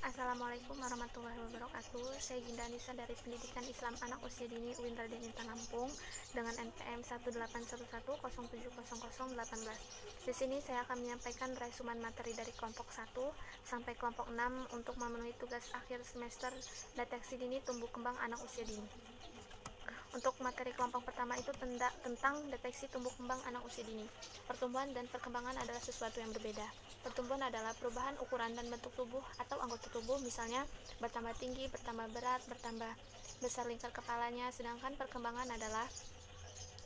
Assalamualaikum warahmatullahi wabarakatuh. Saya Ginda Anissa dari Pendidikan Islam Anak Usia Dini UIN Raden Intan Lampung dengan NPM 181170018. Di sini saya akan menyampaikan resumen materi dari kelompok 1 sampai kelompok 6 untuk memenuhi tugas akhir semester deteksi dini tumbuh kembang anak usia dini. Untuk materi kelompok pertama itu tentang deteksi tumbuh kembang anak usia dini. Pertumbuhan dan perkembangan adalah sesuatu yang berbeda. Pertumbuhan adalah perubahan ukuran dan bentuk tubuh atau anggota tubuh, misalnya bertambah tinggi, bertambah berat, bertambah besar lingkar kepalanya, sedangkan perkembangan adalah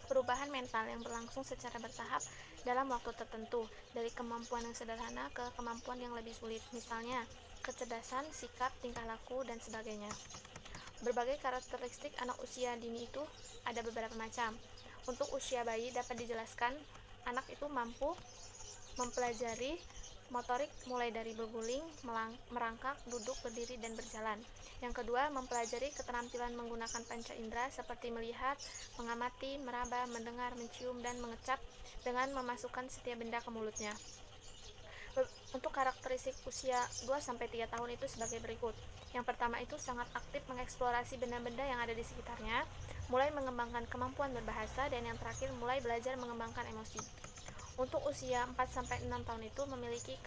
perubahan mental yang berlangsung secara bertahap dalam waktu tertentu, dari kemampuan yang sederhana ke kemampuan yang lebih sulit, misalnya kecerdasan, sikap, tingkah laku, dan sebagainya. Berbagai karakteristik anak usia dini itu ada beberapa macam. Untuk usia bayi dapat dijelaskan anak itu mampu mempelajari motorik mulai dari berguling, merangkak, duduk, berdiri, dan berjalan. Yang kedua, mempelajari keterampilan menggunakan panca indera seperti melihat, mengamati, meraba, mendengar, mencium, dan mengecap dengan memasukkan setiap benda ke mulutnya. Untuk karakteristik usia 2-3 tahun itu sebagai berikut. Yang pertama itu sangat aktif mengeksplorasi benda-benda yang ada di sekitarnya, mulai mengembangkan kemampuan berbahasa, dan yang terakhir mulai belajar mengembangkan emosi. Untuk usia 4-6 tahun itu memiliki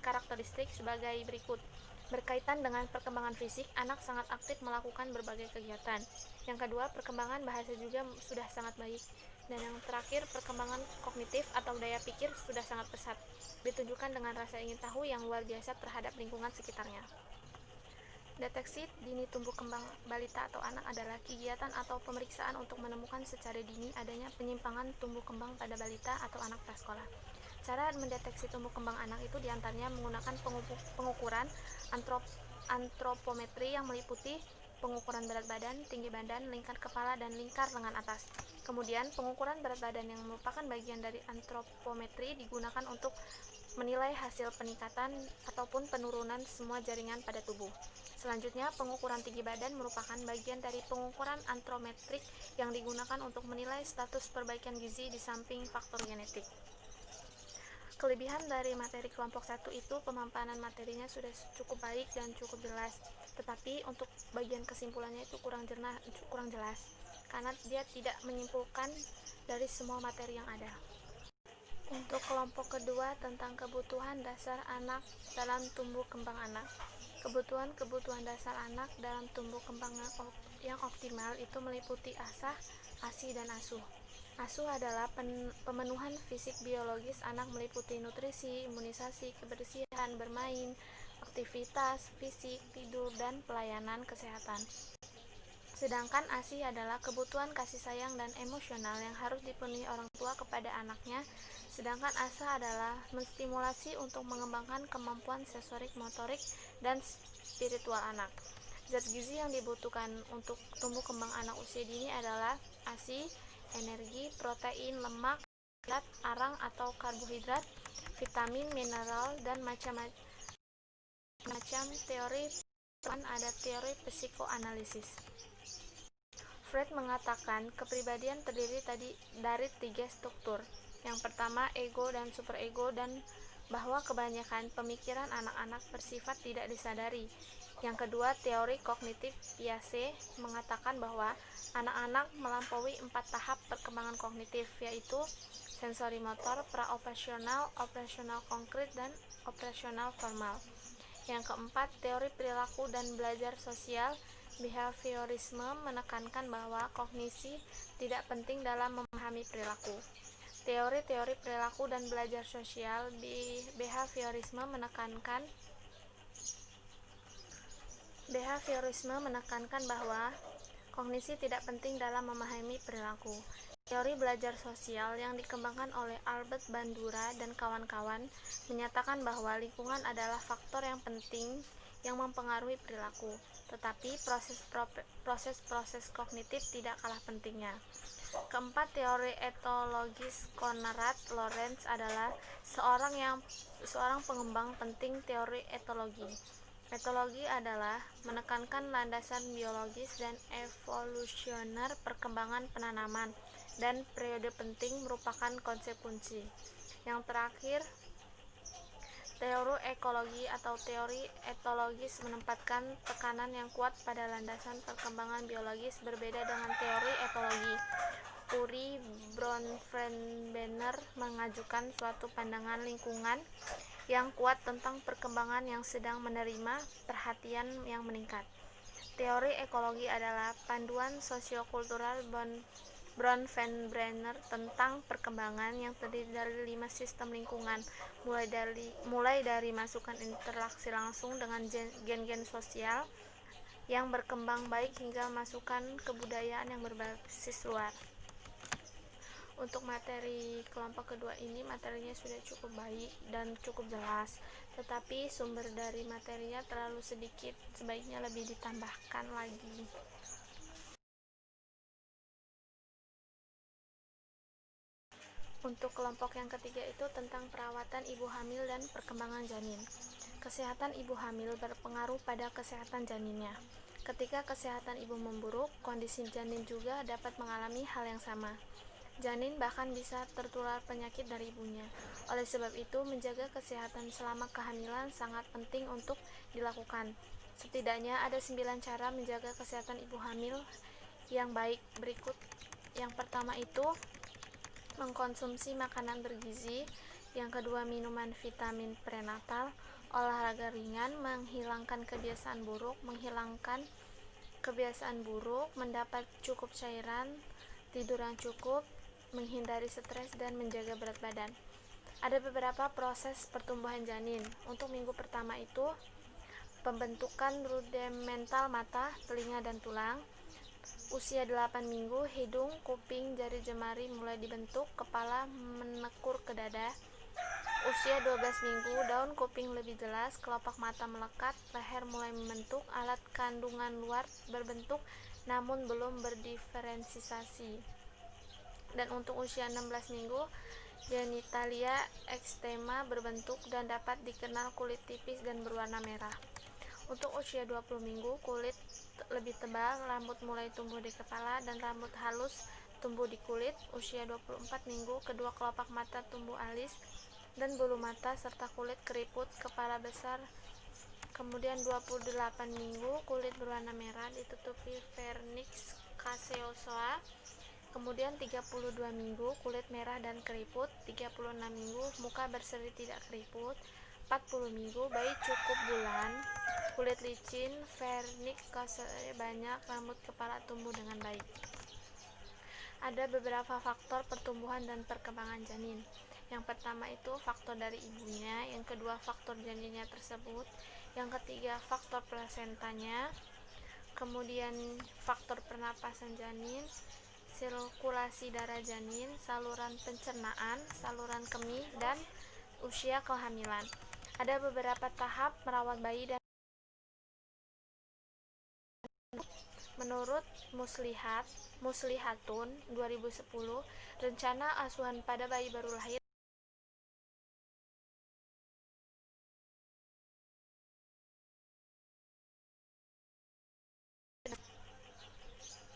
karakteristik sebagai berikut. Berkaitan dengan perkembangan fisik, anak sangat aktif melakukan berbagai kegiatan. Yang kedua, perkembangan bahasa juga sudah sangat baik. Dan yang terakhir, perkembangan kognitif atau daya pikir sudah sangat pesat, ditunjukkan dengan rasa ingin tahu yang luar biasa terhadap lingkungan sekitarnya. Deteksi dini tumbuh kembang balita atau anak adalah kegiatan atau pemeriksaan untuk menemukan secara dini adanya penyimpangan tumbuh kembang pada balita atau anak prasekolah. Cara mendeteksi tumbuh kembang anak itu diantaranya menggunakan pengukuran antropometri yang meliputi pengukuran berat badan, tinggi badan, lingkar kepala, dan lingkar lengan atas. Kemudian, pengukuran berat badan yang merupakan bagian dari antropometri digunakan untuk menilai hasil peningkatan ataupun penurunan semua jaringan pada tubuh. Selanjutnya, pengukuran tinggi badan merupakan bagian dari pengukuran antrometrik yang digunakan untuk menilai status perbaikan gizi di samping faktor genetik. Kelebihan dari materi kelompok 1 itu pemaparan materinya sudah cukup baik dan cukup jelas, tetapi untuk bagian kesimpulannya itu kurang jelas karena dia tidak menyimpulkan dari semua materi yang ada. Untuk kelompok kedua tentang kebutuhan dasar anak dalam tumbuh kembang anak. Kebutuhan dasar anak dalam tumbuh kembang yang optimal itu meliputi asah, asi, dan asuh. Asuh adalah pemenuhan fisik biologis anak meliputi nutrisi, imunisasi, kebersihan, bermain, aktivitas fisik, tidur, dan pelayanan kesehatan. Sedangkan ASI adalah kebutuhan kasih sayang dan emosional yang harus dipenuhi orang tua kepada anaknya. Sedangkan ASA adalah menstimulasi untuk mengembangkan kemampuan sensorik, motorik, dan spiritual anak. Zat gizi yang dibutuhkan untuk tumbuh kembang anak usia dini adalah ASI, energi, protein, lemak, arang atau karbohidrat, vitamin, mineral, dan macam teori. Ada teori psikoanalisis. Freud mengatakan kepribadian terdiri dari 3 struktur. Yang pertama, ego dan superego, dan bahwa kebanyakan pemikiran anak-anak bersifat tidak disadari. Yang kedua, teori kognitif Piaget mengatakan bahwa anak-anak melampaui 4 tahap perkembangan kognitif, yaitu sensori motor, praoperasional, operasional konkret, dan operasional formal. Yang keempat, teori perilaku dan belajar sosial behaviorisme menekankan bahwa kognisi tidak penting dalam memahami perilaku. Teori-teori perilaku dan belajar sosial behaviorisme menekankan bahwa kognisi tidak penting dalam memahami perilaku. Teori belajar sosial yang dikembangkan oleh Albert Bandura dan kawan-kawan menyatakan bahwa lingkungan adalah faktor yang penting yang mempengaruhi perilaku, tetapi proses-proses kognitif tidak kalah pentingnya. Keempat, teori etologis Konrad Lorenz adalah seorang pengembang penting teori etologi. Etologi adalah menekankan landasan biologis dan evolusioner perkembangan penanaman, dan periode penting merupakan konsep kunci. Yang terakhir, Teori ekologi atau teori etologis menempatkan tekanan yang kuat pada landasan perkembangan biologis berbeda dengan teori etologi. Uri Bronfenbrenner mengajukan suatu pandangan lingkungan yang kuat tentang perkembangan yang sedang menerima perhatian yang meningkat. Teori ekologi adalah panduan sosiokultural Bronfenbrenner tentang perkembangan yang terdiri dari 5 sistem lingkungan, mulai dari masukan interaksi langsung dengan gen-gen sosial yang berkembang baik hingga masukan kebudayaan yang berbasis luar. Untuk materi kelompok kedua ini, materinya sudah cukup baik dan cukup jelas, tetapi sumber dari materinya terlalu sedikit, sebaiknya lebih ditambahkan lagi. Untuk kelompok yang ketiga itu tentang perawatan ibu hamil dan perkembangan janin. Kesehatan ibu hamil berpengaruh pada kesehatan janinnya. Ketika kesehatan ibu memburuk, kondisi janin juga dapat mengalami hal yang sama. Janin bahkan bisa tertular penyakit dari ibunya. Oleh sebab itu, menjaga kesehatan selama kehamilan sangat penting untuk dilakukan. Setidaknya ada 9 cara menjaga kesehatan ibu hamil yang baik berikut. Yang pertama itu mengkonsumsi makanan bergizi, yang kedua minuman vitamin prenatal, olahraga ringan, menghilangkan kebiasaan buruk, mendapat cukup cairan, tidur yang cukup, menghindari stres dan menjaga berat badan. Ada beberapa proses pertumbuhan janin. Untuk minggu pertama itu pembentukan rudimental mata, telinga dan tulang. Usia 8 minggu, hidung, kuping, jari jemari mulai dibentuk, kepala menekor ke dada. Usia 12 minggu, daun kuping lebih jelas, kelopak mata melekat, leher mulai membentuk, alat kandungan luar berbentuk namun belum berdiferensiasi. Dan untuk usia 16 minggu, genitalia ekstema berbentuk dan dapat dikenal kulit tipis dan berwarna merah. Untuk usia 20 minggu, kulit lebih tebal, rambut mulai tumbuh di kepala, dan rambut halus tumbuh di kulit. Usia 24 minggu, kedua kelopak mata tumbuh alis, dan bulu mata, serta kulit keriput, kepala besar. Kemudian 28 minggu, kulit berwarna merah, ditutupi vernix caseosa. Kemudian 32 minggu, kulit merah dan keriput. 36 minggu, muka berseri tidak keriput. 40 minggu, bayi cukup bulan, kulit licin, vernix caseosa banyak, rambut kepala tumbuh dengan baik. Ada beberapa faktor pertumbuhan dan perkembangan janin. Yang pertama itu faktor dari ibunya, yang kedua faktor janinnya tersebut, yang ketiga faktor plasentanya, kemudian faktor pernapasan janin, sirkulasi darah janin, saluran pencernaan, saluran kemih, dan usia kehamilan. Ada beberapa tahap merawat bayi dan menurut Muslihatun 2010, rencana asuhan pada bayi baru lahir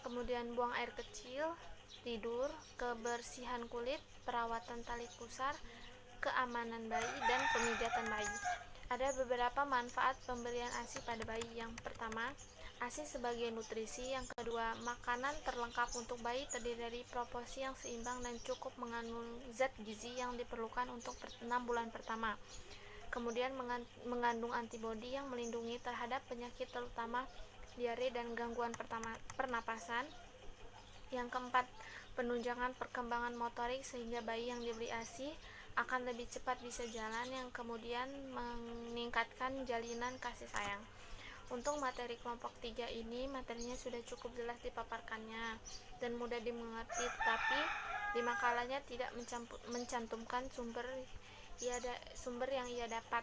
kemudian buang air kecil, tidur, kebersihan kulit, perawatan tali pusar, keamanan bayi, dan pemijatan bayi. Ada beberapa manfaat pemberian ASI pada bayi. Yang pertama, ASI sebagai nutrisi. Yang kedua, makanan terlengkap untuk bayi terdiri dari proporsi yang seimbang dan cukup mengandung zat gizi yang diperlukan untuk 6 bulan pertama. Kemudian mengandung antibodi yang melindungi terhadap penyakit terutama diare dan gangguan pernapasan. Yang keempat, penunjangan perkembangan motorik sehingga bayi yang diberi ASI akan lebih cepat bisa jalan, yang kemudian meningkatkan jalinan kasih sayang. Untuk materi kelompok 3 ini, materinya sudah cukup jelas dipaparkannya dan mudah dimengerti, tetapi di makalahnya tidak mencantumkan sumber yang ia dapat.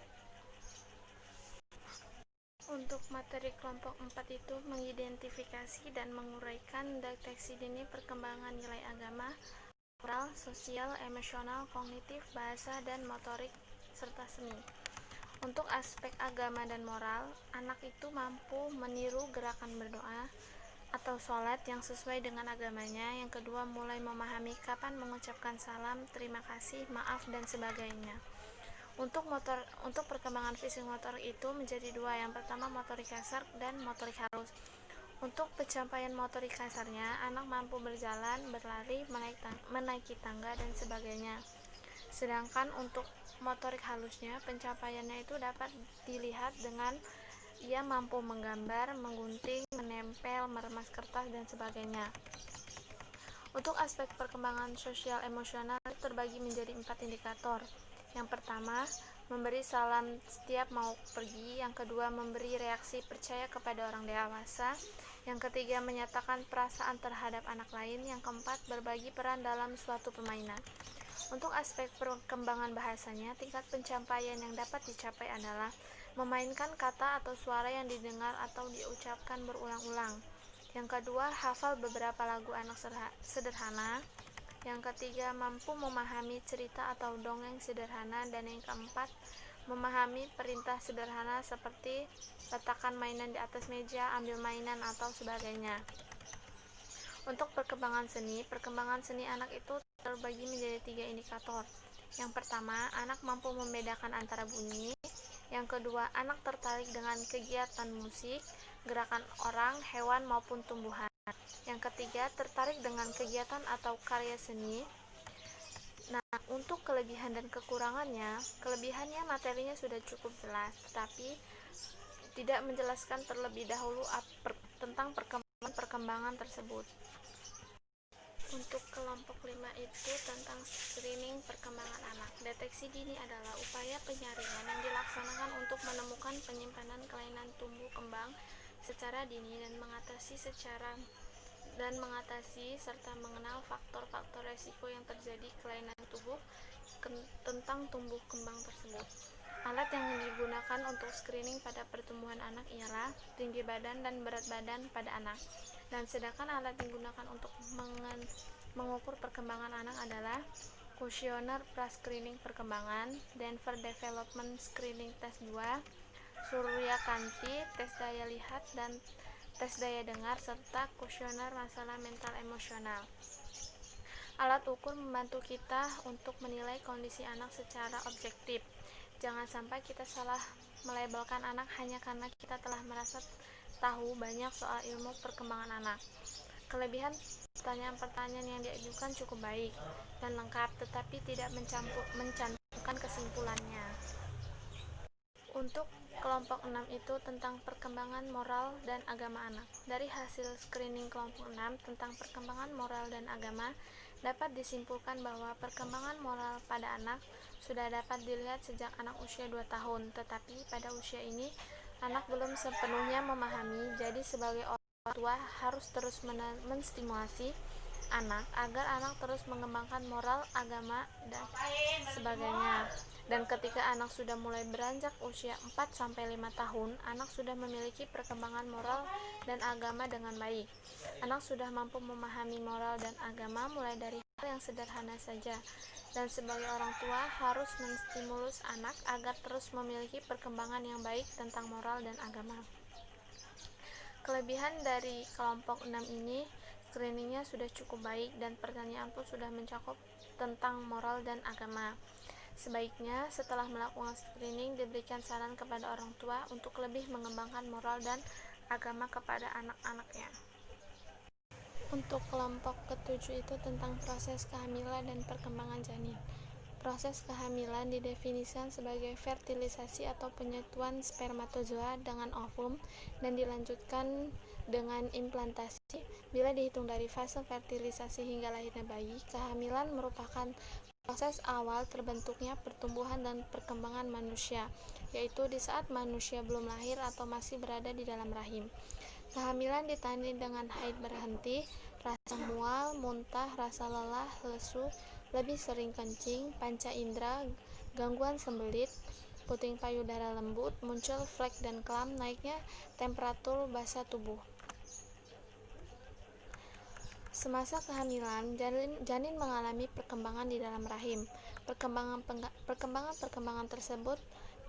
Untuk materi kelompok 4 itu mengidentifikasi dan menguraikan deteksi dini perkembangan nilai agama, moral, sosial, emosional, kognitif, bahasa, dan motorik, serta seni. Untuk aspek agama dan moral, anak itu mampu meniru gerakan berdoa atau sholat yang sesuai dengan agamanya. Yang kedua, mulai memahami kapan mengucapkan salam, terima kasih, maaf, dan sebagainya. Untuk perkembangan fisik motorik itu menjadi dua. Yang pertama motorik kasar dan motorik halus. Untuk pencapaian motorik kasarnya, anak mampu berjalan, berlari, menaiki tangga dan sebagainya. Sedangkan untuk motorik halusnya, pencapaiannya itu dapat dilihat dengan ia mampu menggambar, menggunting, menempel, meremas kertas dan sebagainya. Untuk aspek perkembangan sosial emosional terbagi menjadi 4 indikator. Yang pertama, memberi salam setiap mau pergi. Yang kedua, memberi reaksi percaya kepada orang dewasa. Yang ketiga, menyatakan perasaan terhadap anak lain. Yang keempat, berbagi peran dalam suatu permainan. Untuk aspek perkembangan bahasanya, tingkat pencapaian yang dapat dicapai adalah memainkan kata atau suara yang didengar atau diucapkan berulang-ulang. Yang kedua, hafal beberapa lagu anak sederhana. Yang ketiga, mampu memahami cerita atau dongeng sederhana. Dan yang keempat, memahami perintah sederhana seperti letakkan mainan di atas meja, ambil mainan, atau sebagainya. Untuk perkembangan seni anak itu terbagi menjadi 3 indikator. Yang pertama, anak mampu membedakan antara bunyi. Yang kedua, anak tertarik dengan kegiatan musik, gerakan orang, hewan maupun tumbuhan. Yang ketiga, tertarik dengan kegiatan atau karya seni. Nah, untuk kelebihan dan kekurangannya, kelebihannya materinya sudah cukup jelas, tetapi tidak menjelaskan terlebih dahulu tentang perkembangan tersebut. Untuk kelompok 5 itu tentang screening perkembangan anak. Deteksi dini adalah upaya penyaringan yang dilaksanakan untuk menemukan penyimpanan kelainan tumbuh kembang secara dini dan mengatasi serta mengenal faktor-faktor resiko yang terjadi kelainan tubuh tentang tumbuh kembang tersebut. Alat yang digunakan untuk screening pada pertumbuhan anak ialah tinggi badan dan berat badan pada anak. Dan sedangkan alat yang digunakan untuk mengukur perkembangan anak adalah kuesioner pra-screening perkembangan, Denver Development Screening Test 2, Suryakanti, tes daya lihat dan tes daya dengar, serta kuesioner masalah mental emosional. Alat ukur membantu kita untuk menilai kondisi anak secara objektif. Jangan sampai kita salah melabelkan anak hanya karena kita telah merasa tahu banyak soal ilmu perkembangan anak. Kelebihan pertanyaan-pertanyaan yang diajukan cukup baik dan lengkap, tetapi tidak mencantumkan kesimpulannya. Untuk kelompok 6 itu tentang perkembangan moral dan agama anak. Dari hasil screening kelompok 6 tentang perkembangan moral dan agama, dapat disimpulkan bahwa perkembangan moral pada anak sudah dapat dilihat sejak anak usia 2 tahun, tetapi pada usia ini anak belum sepenuhnya memahami, jadi sebagai orang tua harus terus menstimulasi anak agar anak terus mengembangkan moral, agama, dan sebagainya. Dan ketika anak sudah mulai beranjak usia 4-5 tahun, anak sudah memiliki perkembangan moral dan agama dengan baik. Anak sudah mampu memahami moral dan agama mulai dari hal yang sederhana saja. Dan sebagai orang tua harus menstimulus anak agar terus memiliki perkembangan yang baik tentang moral dan agama. Kelebihan dari kelompok 6 ini, screeningnya sudah cukup baik dan pertanyaan pun sudah mencakup tentang moral dan agama. Sebaiknya setelah melakukan screening diberikan saran kepada orang tua untuk lebih mengembangkan moral dan agama kepada anak-anaknya. Untuk kelompok ke-7 itu tentang proses kehamilan dan perkembangan janin. Proses kehamilan didefinisikan sebagai fertilisasi atau penyatuan spermatozoa dengan ovum dan dilanjutkan dengan implantasi. Bila dihitung dari fase fertilisasi hingga lahirnya bayi, kehamilan merupakan proses awal terbentuknya pertumbuhan dan perkembangan manusia, yaitu di saat manusia belum lahir atau masih berada di dalam rahim. Kehamilan ditandai dengan haid berhenti, rasa mual, muntah, rasa lelah, lesu, lebih sering kencing, panca indera, gangguan sembelit, puting payudara lembut, muncul flek dan klam, naiknya temperatur basah tubuh. Semasa kehamilan, janin mengalami perkembangan di dalam rahim. Perkembangan tersebut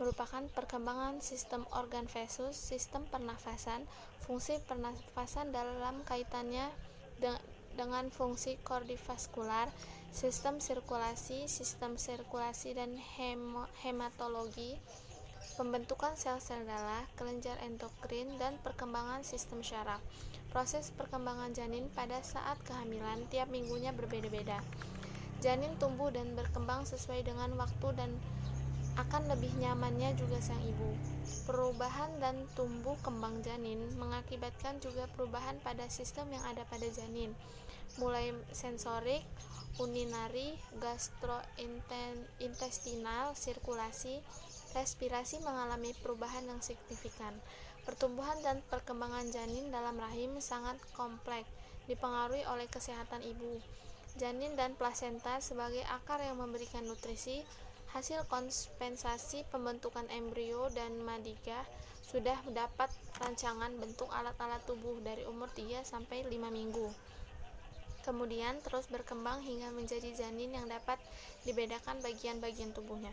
merupakan perkembangan sistem organ fesus, sistem pernafasan, fungsi pernafasan dalam kaitannya dengan fungsi kardiovaskular, sistem sirkulasi dan hematologi, pembentukan sel-sel darah, kelenjar endokrin, dan perkembangan sistem syaraf. Proses perkembangan janin pada saat kehamilan tiap minggunya berbeda-beda. Janin tumbuh dan berkembang sesuai dengan waktu dan akan lebih nyamannya juga sang ibu. Perubahan dan tumbuh kembang janin mengakibatkan juga perubahan pada sistem yang ada pada janin, mulai sensorik, urinari, gastrointestinal, sirkulasi, respirasi mengalami perubahan yang signifikan. Pertumbuhan dan perkembangan janin dalam rahim sangat kompleks, dipengaruhi oleh kesehatan ibu. Janin dan plasenta sebagai akar yang memberikan nutrisi, hasil kompensasi pembentukan embrio dan madika sudah dapat rancangan bentuk alat-alat tubuh dari umur 3-5 minggu. Kemudian terus berkembang hingga menjadi janin yang dapat dibedakan bagian-bagian tubuhnya.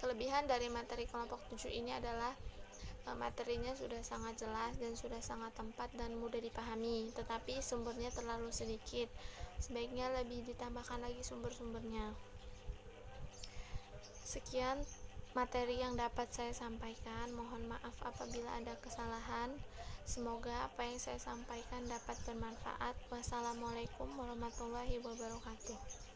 Kelebihan dari materi kelompok 7 ini adalah materinya sudah sangat jelas dan sudah sangat tepat dan mudah dipahami, tetapi sumbernya terlalu sedikit. Sebaiknya lebih ditambahkan lagi sumber-sumbernya. Sekian materi yang dapat saya sampaikan. Mohon maaf apabila ada kesalahan. Semoga apa yang saya sampaikan dapat bermanfaat. Wassalamualaikum warahmatullahi wabarakatuh.